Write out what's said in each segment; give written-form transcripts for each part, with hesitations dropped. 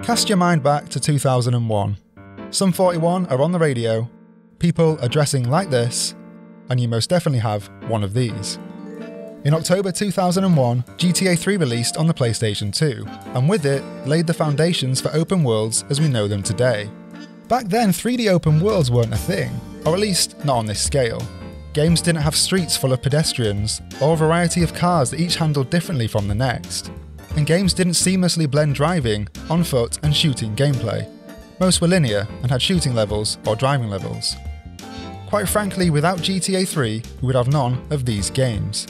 Cast your mind back to 2001. Sum 41 are on the radio, people are dressing like this, and you most definitely have one of these. In October 2001, GTA 3 released on the PlayStation 2, and with it, laid the foundations for open worlds as we know them today. Back then, 3D open worlds weren't a thing, or at least not on this scale. Games didn't have streets full of pedestrians, or a variety of cars that each handled differently from the next. And games didn't seamlessly blend driving, on foot and shooting gameplay. Most were linear and had shooting levels or driving levels. Quite frankly, without GTA 3, we would have none of these games.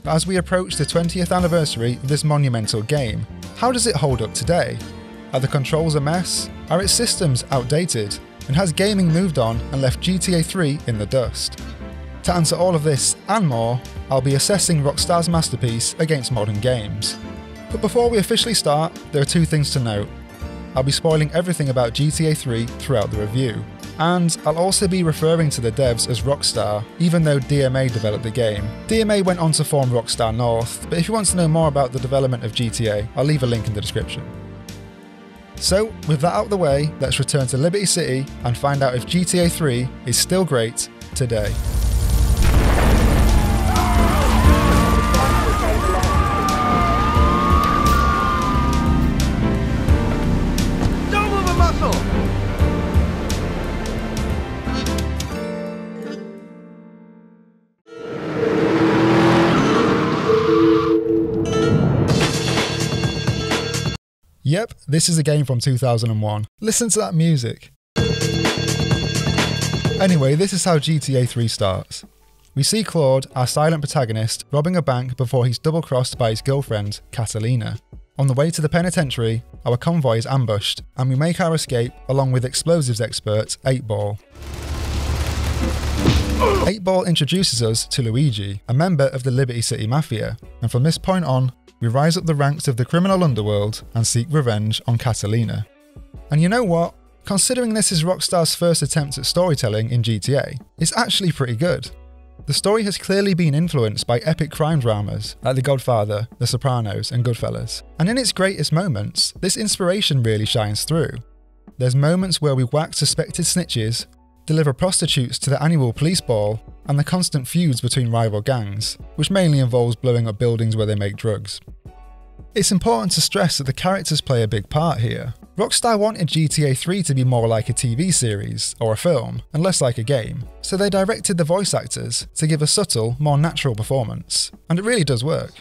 But as we approach the 20th anniversary of this monumental game, how does it hold up today? Are the controls a mess? Are its systems outdated? And has gaming moved on and left GTA 3 in the dust? To answer all of this and more, I'll be assessing Rockstar's masterpiece against modern games. But before we officially start, there are two things to note. I'll be spoiling everything about GTA 3 throughout the review. And I'll also be referring to the devs as Rockstar, even though DMA developed the game. DMA went on to form Rockstar North, but if you want to know more about the development of GTA, I'll leave a link in the description. So, with that out of the way, let's return to Liberty City and find out if GTA 3 is still great today. Don't move a muscle! Yep, this is a game from 2001. Listen to that music. Anyway, this is how GTA 3 starts. We see Claude, our silent protagonist, robbing a bank before he's double-crossed by his girlfriend, Catalina. On the way to the penitentiary, our convoy is ambushed, and we make our escape along with explosives expert 8-Ball. 8-Ball introduces us to Luigi, a member of the Liberty City Mafia, and from this point on, we rise up the ranks of the criminal underworld and seek revenge on Catalina. And you know what? Considering this is Rockstar's first attempt at storytelling in GTA, it's actually pretty good. The story has clearly been influenced by epic crime dramas like The Godfather, The Sopranos and Goodfellas. And in its greatest moments, this inspiration really shines through. There's moments where we whack suspected snitches, deliver prostitutes to the annual police ball, and the constant feuds between rival gangs, which mainly involves blowing up buildings where they make drugs. It's important to stress that the characters play a big part here. Rockstar wanted GTA 3 to be more like a TV series or a film, and less like a game, so they directed the voice actors to give a subtle, more natural performance, and it really does work.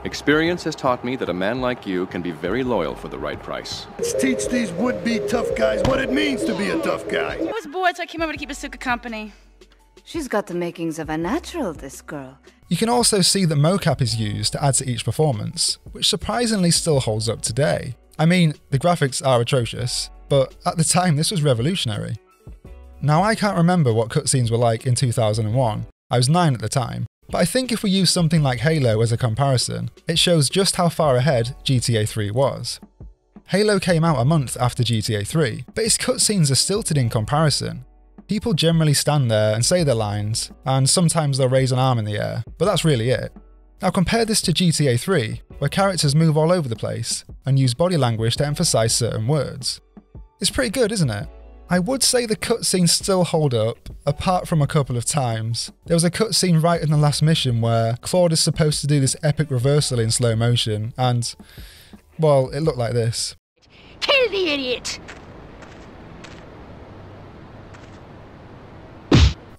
Experience has taught me that a man like you can be very loyal for the right price. Let's teach these would-be tough guys what it means to be a tough guy. I was bored, so I came over to keep Asuka company. She's got the makings of a natural, this girl. You can also see that mocap is used to add to each performance, which surprisingly still holds up today. I mean, the graphics are atrocious, but at the time this was revolutionary. Now I can't remember what cutscenes were like in 2001, I was 9 at the time, but I think if we use something like Halo as a comparison, it shows just how far ahead GTA 3 was. Halo came out a month after GTA 3, but its cutscenes are stilted in comparison. People generally stand there and say their lines, and sometimes they'll raise an arm in the air, but that's really it. Now compare this to GTA 3, where characters move all over the place, and use body language to emphasise certain words. It's pretty good, isn't it? I would say the cutscenes still hold up, apart from a couple of times. There was a cutscene right in the last mission where Claude is supposed to do this epic reversal in slow motion, and, well, it looked like this. Kill the idiot!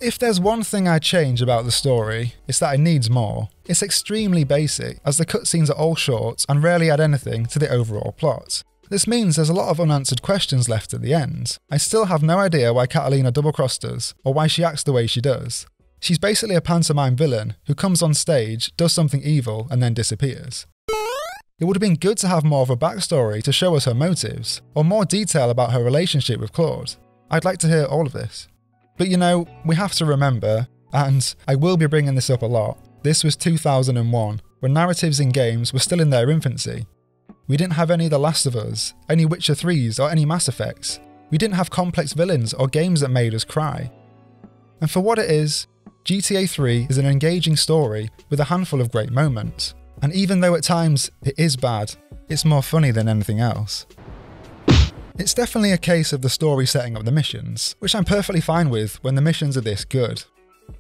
If there's one thing I'd change about the story, it's that it needs more. It's extremely basic, as the cutscenes are all short and rarely add anything to the overall plot. This means there's a lot of unanswered questions left at the end. I still have no idea why Catalina double-crossed us, or why she acts the way she does. She's basically a pantomime villain who comes on stage, does something evil, and then disappears. It would have been good to have more of a backstory to show us her motives, or more detail about her relationship with Claude. I'd like to hear all of this. But you know, we have to remember, and I will be bringing this up a lot, this was 2001, when narratives in games were still in their infancy. We didn't have any The Last of Us, any Witcher 3s or any Mass Effects. We didn't have complex villains or games that made us cry. And for what it is, GTA 3 is an engaging story with a handful of great moments. And even though at times it is bad, it's more funny than anything else. It's definitely a case of the story setting up the missions, which I'm perfectly fine with when the missions are this good.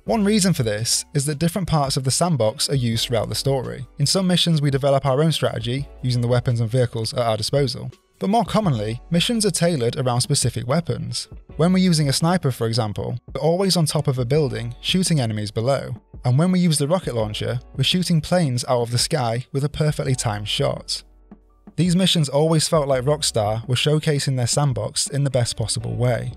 One reason for this is that different parts of the sandbox are used throughout the story. In some missions we develop our own strategy, using the weapons and vehicles at our disposal. But more commonly, missions are tailored around specific weapons. When we're using a sniper, for example, we're always on top of a building, shooting enemies below. And when we use the rocket launcher, we're shooting planes out of the sky with a perfectly timed shot. These missions always felt like Rockstar were showcasing their sandbox in the best possible way.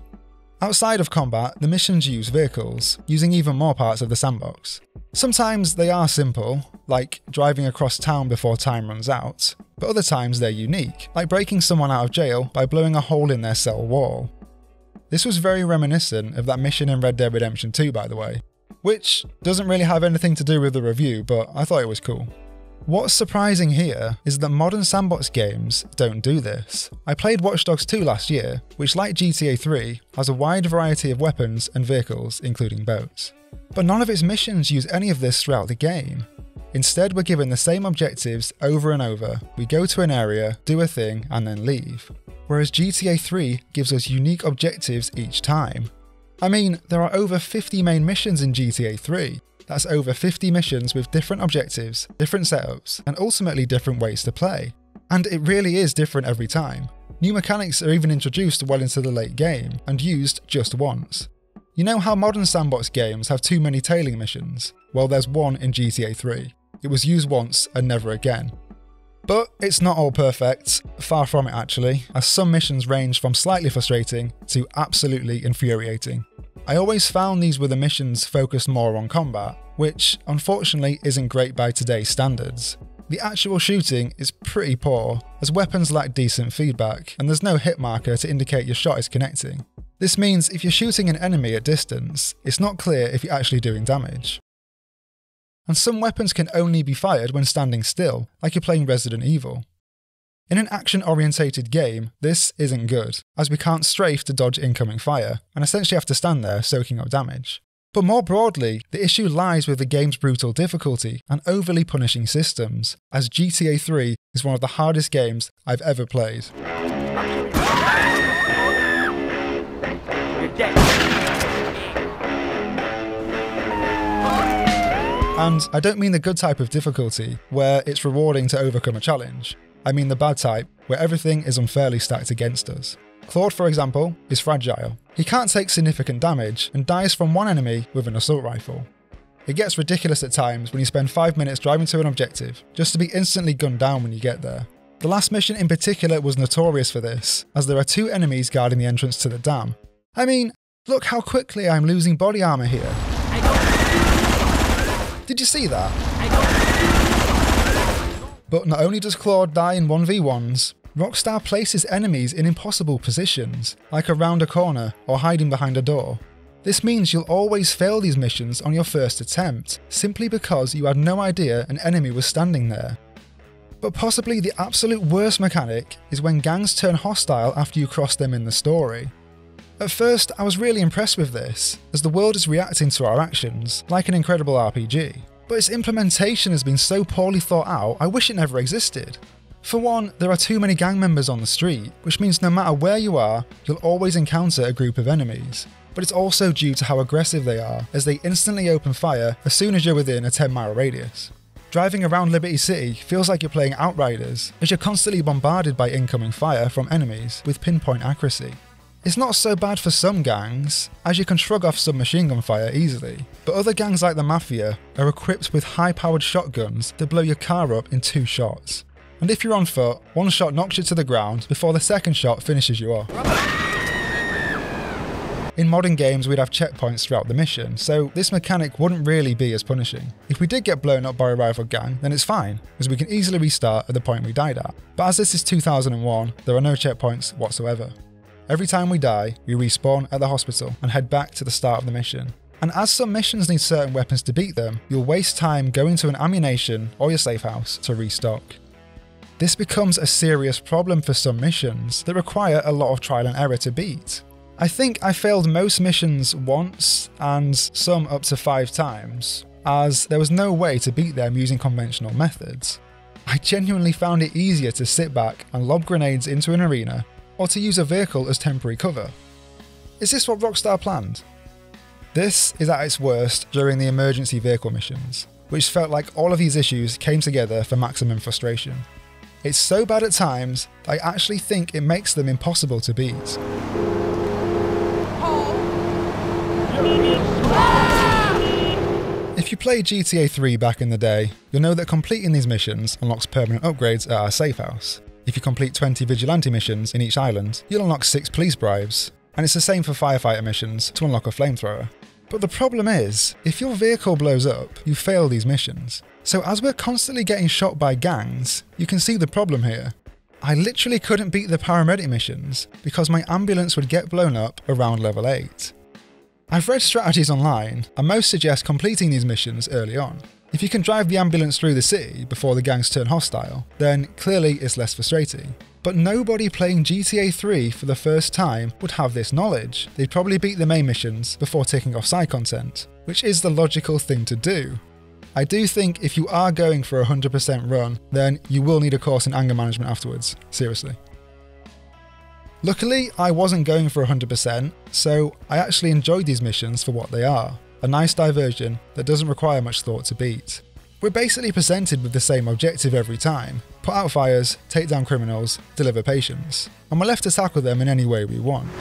Outside of combat, the missions use vehicles, using even more parts of the sandbox. Sometimes they are simple, like driving across town before time runs out, but other times they're unique, like breaking someone out of jail by blowing a hole in their cell wall. This was very reminiscent of that mission in Red Dead Redemption 2, by the way, which doesn't really have anything to do with the review, but I thought it was cool. What's surprising here is that modern sandbox games don't do this. I played Watch Dogs 2 last year, which like GTA 3 has a wide variety of weapons and vehicles, including boats. But none of its missions use any of this throughout the game. Instead, we're given the same objectives over and over. We go to an area, do a thing, and then leave. Whereas GTA 3 gives us unique objectives each time. I mean, there are over 50 main missions in GTA 3. That's over 50 missions with different objectives, different setups, and ultimately different ways to play. And it really is different every time. New mechanics are even introduced well into the late game, and used just once. You know how modern sandbox games have too many tailing missions? Well, there's one in GTA 3. It was used once and never again. But it's not all perfect, far from it actually, as some missions range from slightly frustrating to absolutely infuriating. I always found these were the missions focused more on combat, which unfortunately isn't great by today's standards. The actual shooting is pretty poor, as weapons lack decent feedback and there's no hit marker to indicate your shot is connecting. This means if you're shooting an enemy at distance, it's not clear if you're actually doing damage. And some weapons can only be fired when standing still, like you're playing Resident Evil. In an action-orientated game, this isn't good, as we can't strafe to dodge incoming fire, and essentially have to stand there soaking up damage. But more broadly, the issue lies with the game's brutal difficulty and overly punishing systems, as GTA 3 is one of the hardest games I've ever played. And I don't mean the good type of difficulty, where it's rewarding to overcome a challenge. I mean the bad type, where everything is unfairly stacked against us. Claude, for example, is fragile. He can't take significant damage and dies from one enemy with an assault rifle. It gets ridiculous at times when you spend 5 minutes driving to an objective, just to be instantly gunned down when you get there. The last mission in particular was notorious for this, as there are 2 enemies guarding the entrance to the dam. I mean, look how quickly I'm losing body armor here. Did you see that? But not only does Claude die in 1v1s, Rockstar places enemies in impossible positions, like around a corner or hiding behind a door. This means you'll always fail these missions on your first attempt, simply because you had no idea an enemy was standing there. But possibly the absolute worst mechanic is when gangs turn hostile after you cross them in the story. At first, I was really impressed with this, as the world is reacting to our actions, like an incredible RPG. But its implementation has been so poorly thought out, I wish it never existed. For one, there are too many gang members on the street, which means no matter where you are, you'll always encounter a group of enemies. But it's also due to how aggressive they are, as they instantly open fire as soon as you're within a 10-mile radius. Driving around Liberty City feels like you're playing Outriders, as you're constantly bombarded by incoming fire from enemies with pinpoint accuracy. It's not so bad for some gangs, as you can shrug off some machine gun fire easily, but other gangs like the Mafia are equipped with high-powered shotguns that blow your car up in 2 shots. And if you're on foot, one shot knocks you to the ground before the second shot finishes you off. In modern games we'd have checkpoints throughout the mission, so this mechanic wouldn't really be as punishing. If we did get blown up by a rival gang, then it's fine, as we can easily restart at the point we died at. But as this is 2001, there are no checkpoints whatsoever. Every time we die, we respawn at the hospital and head back to the start of the mission. And as some missions need certain weapons to beat them, you'll waste time going to an ammunition or your safe house to restock. This becomes a serious problem for some missions that require a lot of trial and error to beat. I think I failed most missions once and some up to 5 times, as there was no way to beat them using conventional methods. I genuinely found it easier to sit back and lob grenades into an arena, or to use a vehicle as temporary cover. Is this what Rockstar planned? This is at its worst during the emergency vehicle missions, which felt like all of these issues came together for maximum frustration. It's so bad at times that I actually think it makes them impossible to beat. If you played GTA 3 back in the day, you'll know that completing these missions unlocks permanent upgrades at our safe house. If you complete 20 vigilante missions in each island, you'll unlock 6 police bribes, and it's the same for firefighter missions to unlock a flamethrower. But the problem is, if your vehicle blows up, you fail these missions. So as we're constantly getting shot by gangs, you can see the problem here. I literally couldn't beat the paramedic missions because my ambulance would get blown up around level 8. I've read strategies online, and most suggest completing these missions early on. If you can drive the ambulance through the city before the gangs turn hostile, then clearly it's less frustrating. But nobody playing GTA 3 for the first time would have this knowledge. They'd probably beat the main missions before taking off side content, which is the logical thing to do. I do think if you are going for a 100% run, then you will need a course in anger management afterwards, seriously. Luckily, I wasn't going for 100%, so I actually enjoyed these missions for what they are, a nice diversion that doesn't require much thought to beat. We're basically presented with the same objective every time: put out fires, take down criminals, deliver patients, and we're left to tackle them in any way we want.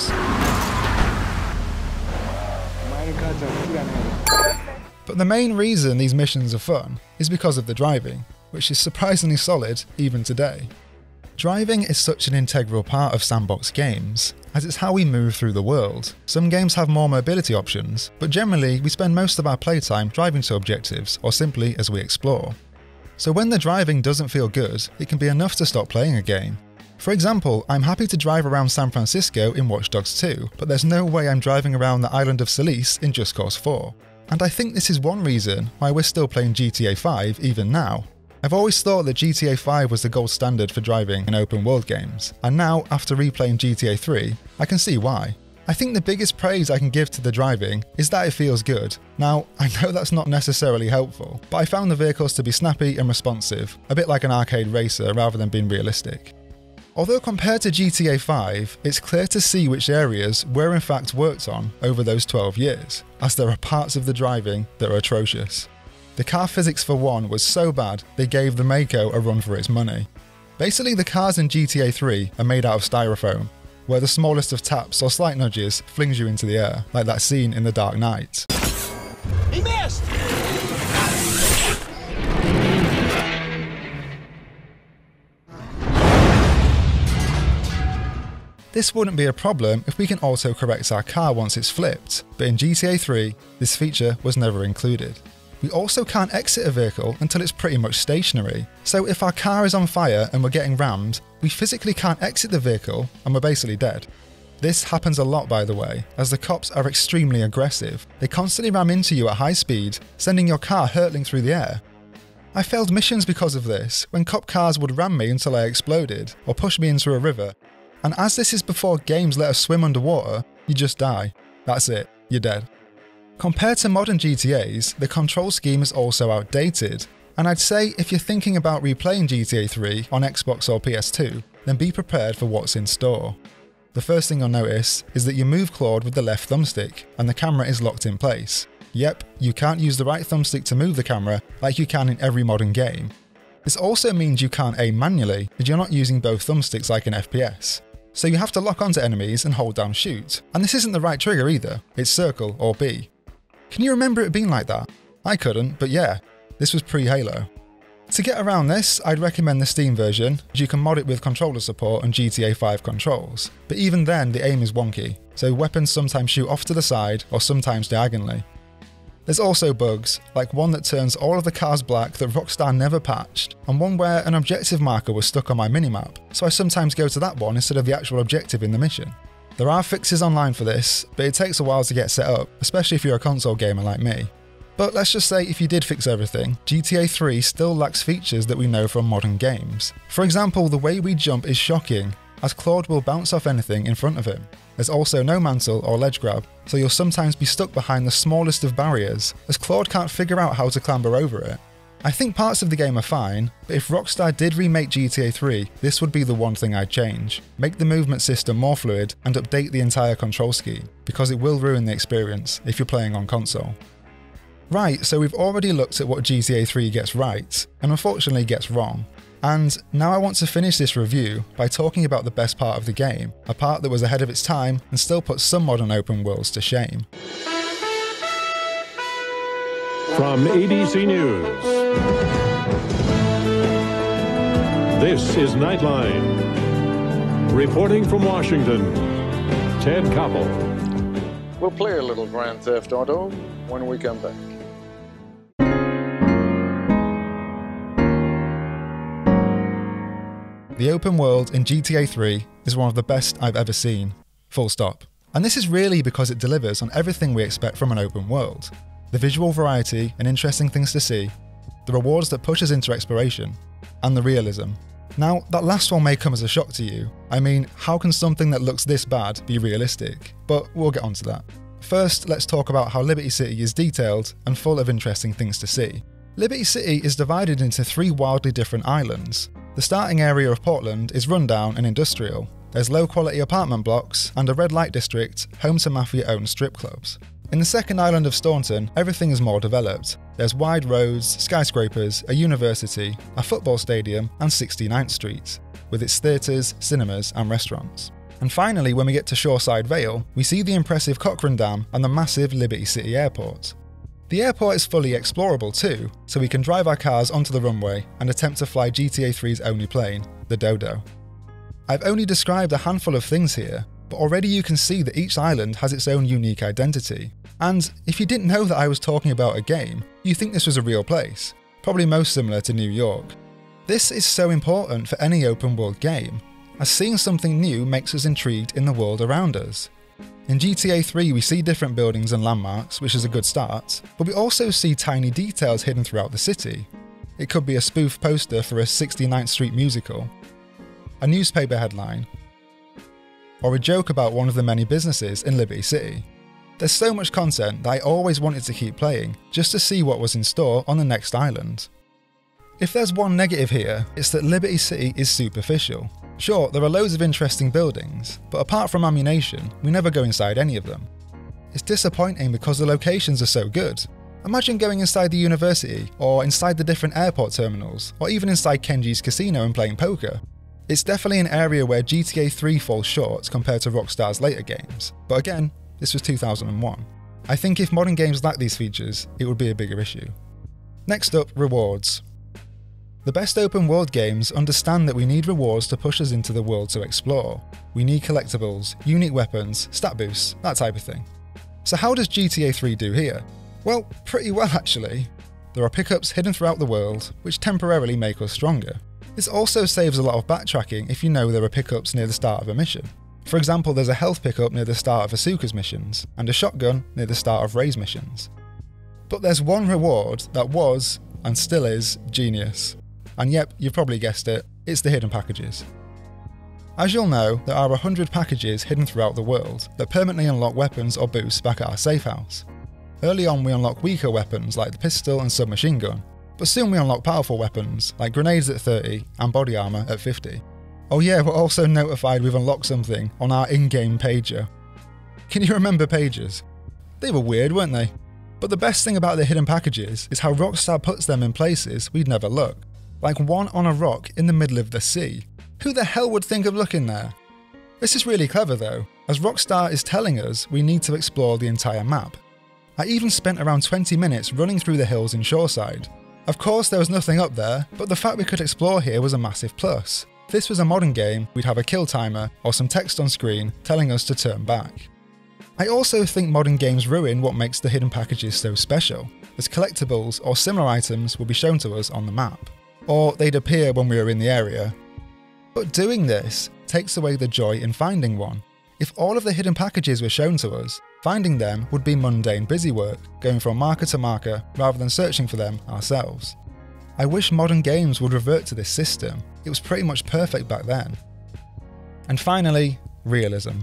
But the main reason these missions are fun is because of the driving, which is surprisingly solid even today. Driving is such an integral part of sandbox games, as it's how we move through the world. Some games have more mobility options, but generally we spend most of our playtime driving to objectives or simply as we explore. So when the driving doesn't feel good, it can be enough to stop playing a game. For example, I'm happy to drive around San Francisco in Watch Dogs 2, but there's no way I'm driving around the island of Solis in Just Cause 4. And I think this is one reason why we're still playing GTA 5 even now. I've always thought that GTA 5 was the gold standard for driving in open world games, and now, after replaying GTA 3, I can see why. I think the biggest praise I can give to the driving is that it feels good. Now, I know that's not necessarily helpful, but I found the vehicles to be snappy and responsive, a bit like an arcade racer rather than being realistic. Although compared to GTA 5, it's clear to see which areas were in fact worked on over those 12 years, as there are parts of the driving that are atrocious. The car physics for one was so bad they gave the Mako a run for its money. Basically, the cars in GTA 3 are made out of styrofoam, where the smallest of taps or slight nudges flings you into the air, like that scene in The Dark Knight. He missed! This wouldn't be a problem if we can auto-correct our car once it's flipped, but in GTA 3, this feature was never included. We also can't exit a vehicle until it's pretty much stationary, so if our car is on fire and we're getting rammed, we physically can't exit the vehicle and we're basically dead. This happens a lot, by the way, as the cops are extremely aggressive. They constantly ram into you at high speed, sending your car hurtling through the air. I failed missions because of this, when cop cars would ram me until I exploded, or push me into a river. And as this is before games let us swim underwater, you just die. That's it, you're dead. Compared to modern GTAs, the control scheme is also outdated, and I'd say if you're thinking about replaying GTA 3 on Xbox or PS2, then be prepared for what's in store. The first thing you'll notice is that you move clawed with the left thumbstick, and the camera is locked in place. Yep, you can't use the right thumbstick to move the camera like you can in every modern game. This also means you can't aim manually, as you're not using both thumbsticks like in FPS. So you have to lock onto enemies and hold down shoot, and this isn't the right trigger either, it's circle or B. Can you remember it being like that? I couldn't, but yeah, this was pre-Halo. To get around this, I'd recommend the Steam version, as you can mod it with controller support and GTA 5 controls, but even then the aim is wonky, so weapons sometimes shoot off to the side or sometimes diagonally. There's also bugs, like one that turns all of the cars black that Rockstar never patched, and one where an objective marker was stuck on my minimap, so I sometimes go to that one instead of the actual objective in the mission. There are fixes online for this, but it takes a while to get set up, especially if you're a console gamer like me. But let's just say if you did fix everything, GTA 3 still lacks features that we know from modern games. For example, the way we jump is shocking, as Claude will bounce off anything in front of him. There's also no mantle or ledge grab, so you'll sometimes be stuck behind the smallest of barriers, as Claude can't figure out how to clamber over it. I think parts of the game are fine, but if Rockstar did remake GTA 3, this would be the one thing I'd change. Make the movement system more fluid and update the entire control scheme, because it will ruin the experience if you're playing on console. Right, so we've already looked at what GTA 3 gets right, and unfortunately gets wrong. And now I want to finish this review by talking about the best part of the game, a part that was ahead of its time and still puts some modern open worlds to shame. From ABC News, this is Nightline. Reporting from Washington, Ted Koppel. We'll play a little Grand Theft Auto when we come back. The open world in GTA 3 is one of the best I've ever seen, full stop. And this is really because it delivers on everything we expect from an open world. The visual variety and interesting things to see, the rewards that push us into exploration, and the realism. Now, that last one may come as a shock to you. I mean, how can something that looks this bad be realistic? But we'll get onto that. First, let's talk about how Liberty City is detailed and full of interesting things to see. Liberty City is divided into 3 wildly different islands. The starting area of Portland is rundown and industrial. There's low-quality apartment blocks and a red light district home to mafia-owned strip clubs. In the second island of Staunton, everything is more developed. There's wide roads, skyscrapers, a university, a football stadium, and 69th Street, with its theatres, cinemas, and restaurants. And finally, when we get to Shoreside Vale, we see the impressive Cochrane Dam and the massive Liberty City Airport. The airport is fully explorable too, so we can drive our cars onto the runway and attempt to fly GTA 3's only plane, the Dodo. I've only described a handful of things here, but already you can see that each island has its own unique identity. And if you didn't know that I was talking about a game, you think this was a real place, probably most similar to New York. This is so important for any open world game, as seeing something new makes us intrigued in the world around us. In GTA 3 we see different buildings and landmarks, which is a good start, but we also see tiny details hidden throughout the city. It could be a spoof poster for a 69th Street musical, a newspaper headline, or a joke about one of the many businesses in Liberty City. There's so much content that I always wanted to keep playing, just to see what was in store on the next island. If there's one negative here, it's that Liberty City is superficial. Sure, there are loads of interesting buildings, but apart from ammunition, we never go inside any of them. It's disappointing because the locations are so good. Imagine going inside the university, or inside the different airport terminals, or even inside Kenji's casino and playing poker. It's definitely an area where GTA 3 falls short compared to Rockstar's later games, but again, this was 2001. I think if modern games lacked these features, it would be a bigger issue. Next up, rewards. The best open world games understand that we need rewards to push us into the world to explore. We need collectibles, unique weapons, stat boosts, that type of thing. So how does GTA 3 do here? Well, pretty well actually. There are pickups hidden throughout the world, which temporarily make us stronger. This also saves a lot of backtracking if you know there are pickups near the start of a mission. For example, there's a health pickup near the start of Asuka's missions, and a shotgun near the start of Ray's missions. But there's one reward that was, and still is, genius. And yep, you've probably guessed it, it's the hidden packages. As you'll know, there are 100 packages hidden throughout the world that permanently unlock weapons or boosts back at our safe house. Early on we unlock weaker weapons like the pistol and submachine gun, but soon we unlock powerful weapons like grenades at 30 and body armour at 50. Oh yeah, we're also notified we've unlocked something on our in-game pager. Can you remember pagers? They were weird, weren't they? But the best thing about the hidden packages is how Rockstar puts them in places we'd never look. Like one on a rock in the middle of the sea. Who the hell would think of looking there? This is really clever though, as Rockstar is telling us we need to explore the entire map. I even spent around 20 minutes running through the hills in Shoreside. Of course there was nothing up there, but the fact we could explore here was a massive plus. If this was a modern game, we'd have a kill timer or some text on screen telling us to turn back. I also think modern games ruin what makes the hidden packages so special, as collectibles or similar items will be shown to us on the map. Or they'd appear when we were in the area. But doing this takes away the joy in finding one. If all of the hidden packages were shown to us, finding them would be mundane busy work, going from marker to marker rather than searching for them ourselves. I wish modern games would revert to this system. It was pretty much perfect back then. And finally, realism.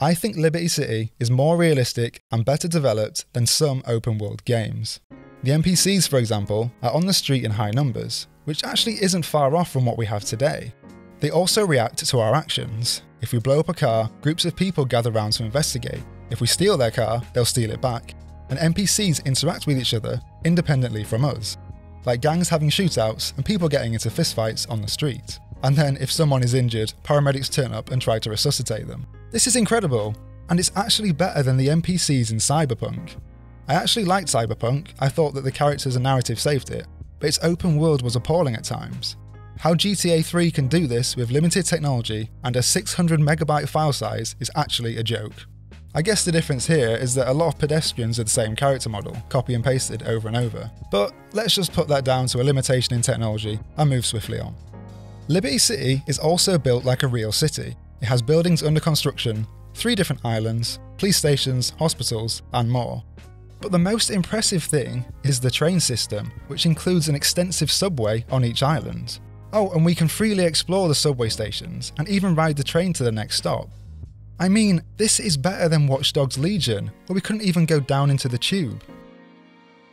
I think Liberty City is more realistic and better developed than some open world games. The NPCs, for example, are on the street in high numbers, which actually isn't far off from what we have today. They also react to our actions. If we blow up a car, groups of people gather round to investigate. If we steal their car, they'll steal it back. And NPCs interact with each other independently from us, like gangs having shootouts and people getting into fistfights on the street. And then if someone is injured, paramedics turn up and try to resuscitate them. This is incredible, and it's actually better than the NPCs in Cyberpunk. I actually liked Cyberpunk. I thought that the characters and narrative saved it, but its open world was appalling at times. How GTA 3 can do this with limited technology and a 600 megabyte file size is actually a joke. I guess the difference here is that a lot of pedestrians are the same character model, copy and pasted over and over. But let's just put that down to a limitation in technology and move swiftly on. Liberty City is also built like a real city. It has buildings under construction, 3 different islands, police stations, hospitals, and more. But the most impressive thing is the train system, which includes an extensive subway on each island. Oh, and we can freely explore the subway stations and even ride the train to the next stop. I mean, this is better than Watch Dogs Legion, where we couldn't even go down into the tube.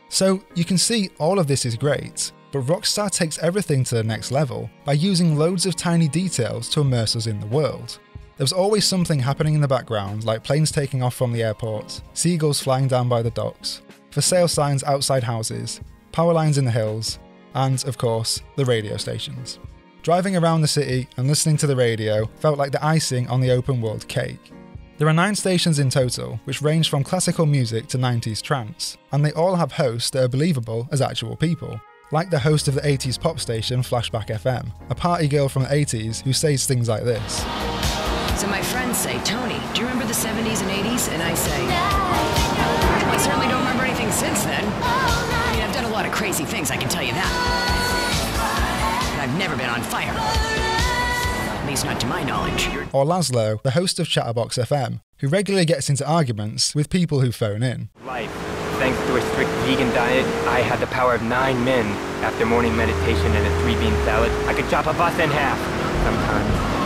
So you can see all of this is great, but Rockstar takes everything to the next level by using loads of tiny details to immerse us in the world. There's always something happening in the background, like planes taking off from the airport, seagulls flying down by the docks, for sale signs outside houses, power lines in the hills, and, of course, the radio stations. Driving around the city and listening to the radio felt like the icing on the open world cake. There are 9 stations in total, which range from classical music to 90s trance, and they all have hosts that are believable as actual people. Like the host of the 80s pop station Flashback FM, a party girl from the 80s who says things like this. So my friends say, Tony, do you remember the 70s and 80s? And I say, I certainly don't remember anything since then. I mean, I've done a lot of crazy things, I can tell you that. But I've never been on fire. At least not to my knowledge. Or Laszlo, the host of Chatterbox FM, who regularly gets into arguments with people who phone in. Life. Thanks to a strict vegan diet, I had the power of 9 men. After morning meditation and a 3-bean salad, I could chop a bus in half. Sometimes.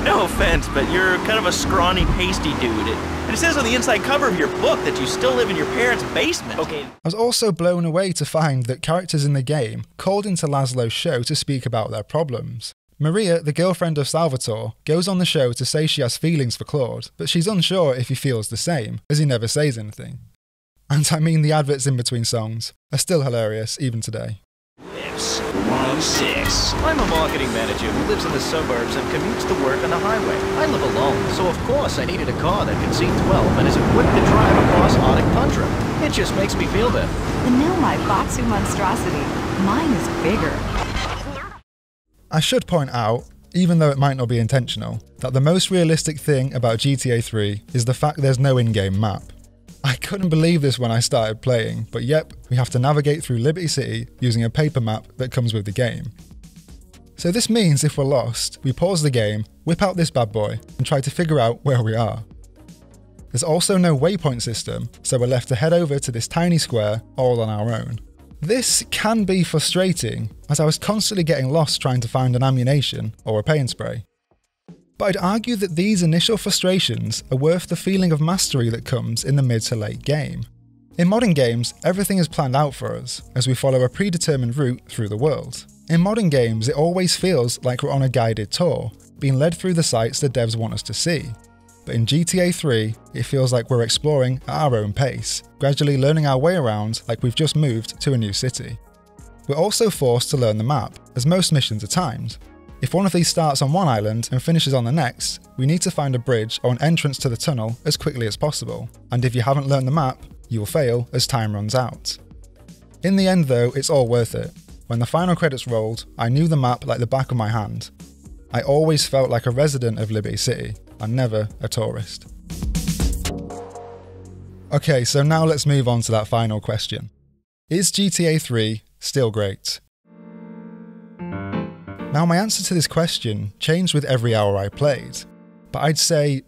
No offense, but you're kind of a scrawny, pasty dude. And it says on the inside cover of your book that you still live in your parents' basement. Okay. I was also blown away to find that characters in the game called into Laszlo's show to speak about their problems. Maria, the girlfriend of Salvatore, goes on the show to say she has feelings for Claude, but she's unsure if he feels the same, as he never says anything. And I mean, the adverts in between songs are still hilarious even today. 106. I'm a marketing manager who lives in the suburbs and commutes to work on the highway. I live alone, so of course I needed a car that can seat 12 and is equipped to drive across Arctic tundra. It just makes me feel better. The new Batsu monstrosity. Mine is bigger. I should point out, even though it might not be intentional, that the most realistic thing about GTA 3 is the fact there's no in-game map. I couldn't believe this when I started playing, but yep, we have to navigate through Liberty City using a paper map that comes with the game. So this means if we're lost, we pause the game, whip out this bad boy, and try to figure out where we are. There's also no waypoint system, so we're left to head over to this tiny square all on our own. This can be frustrating, as I was constantly getting lost trying to find an ammunition or a paint spray. But I'd argue that these initial frustrations are worth the feeling of mastery that comes in the mid to late game. In modern games, everything is planned out for us, as we follow a predetermined route through the world. In modern games, it always feels like we're on a guided tour, being led through the sites the devs want us to see. But in GTA 3, it feels like we're exploring at our own pace, gradually learning our way around like we've just moved to a new city. We're also forced to learn the map, as most missions are timed. If one of these starts on one island and finishes on the next, we need to find a bridge or an entrance to the tunnel as quickly as possible, and if you haven't learned the map, you will fail as time runs out. In the end though, it's all worth it. When the final credits rolled, I knew the map like the back of my hand. I always felt like a resident of Liberty City, and never a tourist. Okay, so now let's move on to that final question. Is GTA 3 still great? Now my answer to this question changed with every hour I played, but I'd say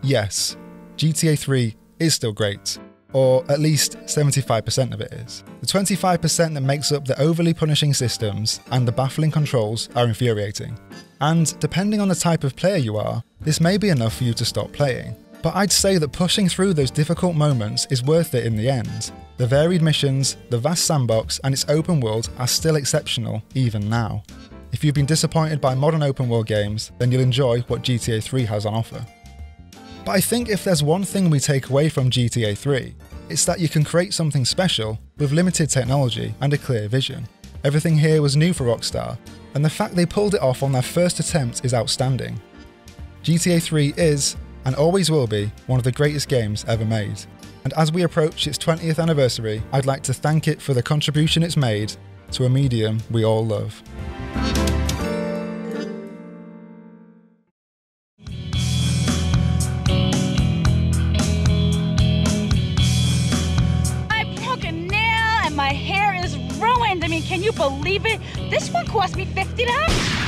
yes, GTA 3 is still great, or at least 75% of it is. The 25% that makes up the overly punishing systems and the baffling controls are infuriating. And depending on the type of player you are, this may be enough for you to stop playing. But I'd say that pushing through those difficult moments is worth it in the end. The varied missions, the vast sandbox, and its open world are still exceptional even now. If you've been disappointed by modern open world games, then you'll enjoy what GTA 3 has on offer. But I think if there's one thing we take away from GTA 3, it's that you can create something special with limited technology and a clear vision. Everything here was new for Rockstar, and the fact they pulled it off on their first attempt is outstanding. GTA 3 is, and always will be, one of the greatest games ever made. And as we approach its 20th anniversary, I'd like to thank it for the contribution it's made to a medium we all love. My hair is ruined. I mean, can you believe it? This one cost me $50.